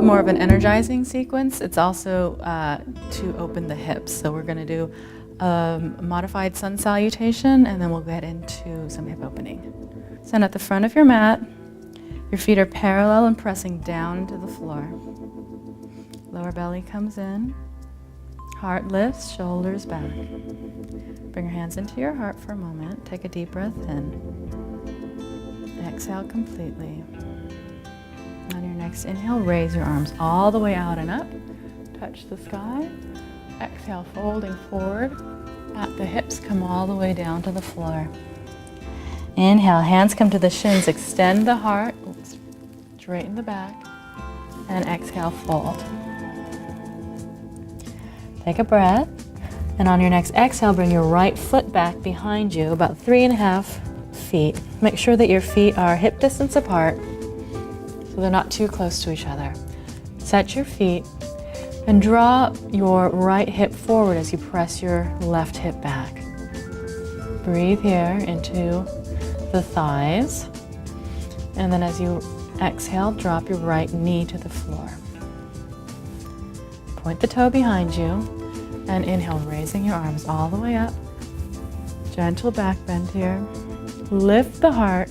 bit more of an energizing sequence. It's also to open the hips. So we're going to do a modified sun salutation, and then we'll get into some hip opening. Stand at the front of your mat. Your feet are parallel and pressing down to the floor. Lower belly comes in. Heart lifts, shoulders back. Bring your hands into your heart for a moment. Take a deep breath in. Exhale completely. On your next inhale, raise your arms all the way out and up. Touch the sky. Exhale, folding forward. At the hips, come all the way down to the floor. Inhale, hands come to the shins. Extend the heart. Straighten the back. And exhale, fold. Take a breath. And on your next exhale, bring your right foot back behind you, about 3.5 feet. Make sure that your feet are hip distance apart, so they're not too close to each other. Set your feet and draw your right hip forward as you press your left hip back. Breathe here into the thighs. And then as you exhale, drop your right knee to the floor. Point the toe behind you and inhale, raising your arms all the way up. Gentle back bend here. Lift the heart.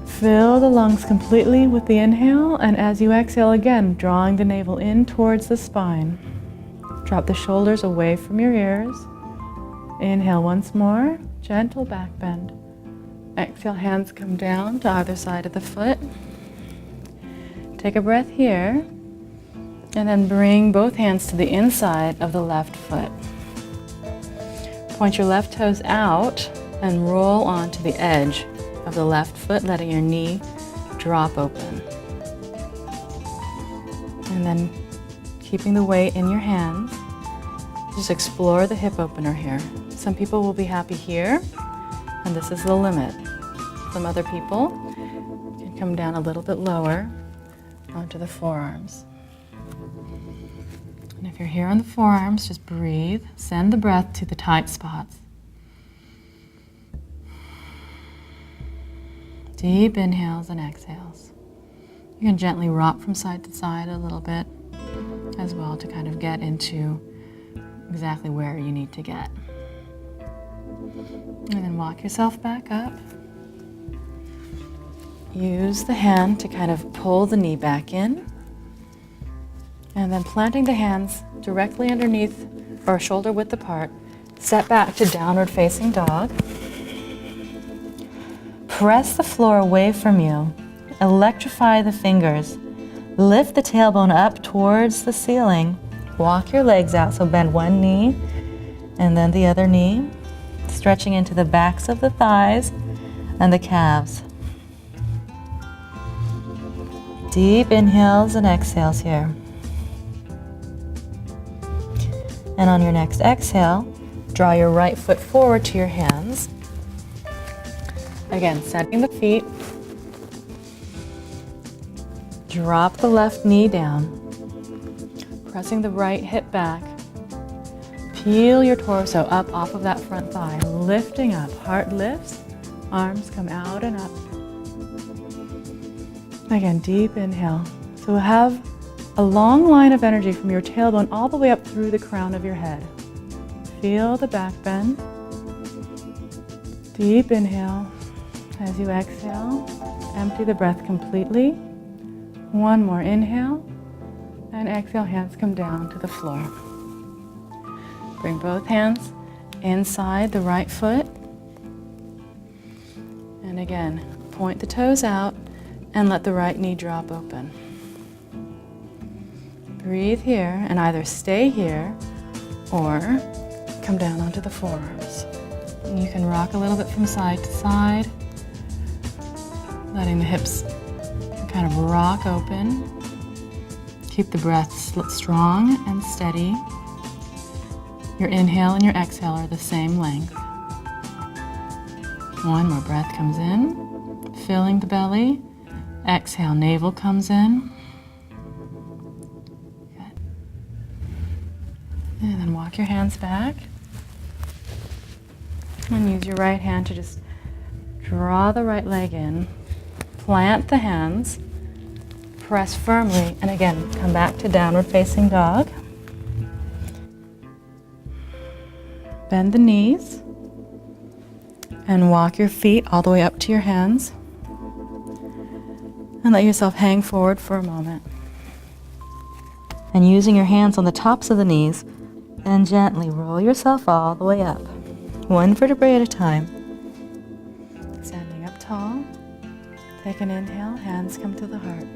Fill the lungs completely with the inhale, and as you exhale again, drawing the navel in towards the spine. Drop the shoulders away from your ears. Inhale once more, gentle back bend. Exhale, hands come down to either side of the foot. Take a breath here, and then bring both hands to the inside of the left foot. Point your left toes out and roll onto the edge of the left foot, letting your knee drop open. And then keeping the weight in your hands, just explore the hip opener here. Some people will be happy here, and this is the limit. Some other people can come down a little bit lower onto the forearms. And if you're here on the forearms, just breathe. Send the breath to the tight spots. Deep inhales and exhales. You can gently rock from side to side a little bit as well to kind of get into exactly where you need to get. And then walk yourself back up. Use the hand to kind of pull the knee back in. And then planting the hands directly underneath or shoulder width apart, step back to downward facing dog. Press the floor away from you. Electrify the fingers. Lift the tailbone up towards the ceiling. Walk your legs out, so bend one knee and then the other knee, stretching into the backs of the thighs and the calves. Deep inhales and exhales here. And on your next exhale, draw your right foot forward to your hands. Again, setting the feet. Drop the left knee down. Pressing the right hip back. Peel your torso up off of that front thigh. Lifting up. Heart lifts. Arms come out and up. Again, deep inhale. So we'll have a long line of energy from your tailbone all the way up through the crown of your head. Feel the back bend. Deep inhale. As you exhale, empty the breath completely. One more inhale, and exhale, hands come down to the floor. Bring both hands inside the right foot. And again, point the toes out and let the right knee drop open. Breathe here and either stay here or come down onto the forearms. And you can rock a little bit from side to side, letting the hips kind of rock open. Keep the breath strong and steady. Your inhale and your exhale are the same length. One more breath comes in, filling the belly. Exhale, navel comes in. Good. And then walk your hands back. And use your right hand to just draw the right leg in. Plant the hands. press firmly, and again, come back to downward facing dog. Bend the knees and walk your feet all the way up to your hands. And let yourself hang forward for a moment. And using your hands on the tops of the knees, and gently roll yourself all the way up, one vertebrae at a time. Standing up tall, take an inhale, hands come to the heart.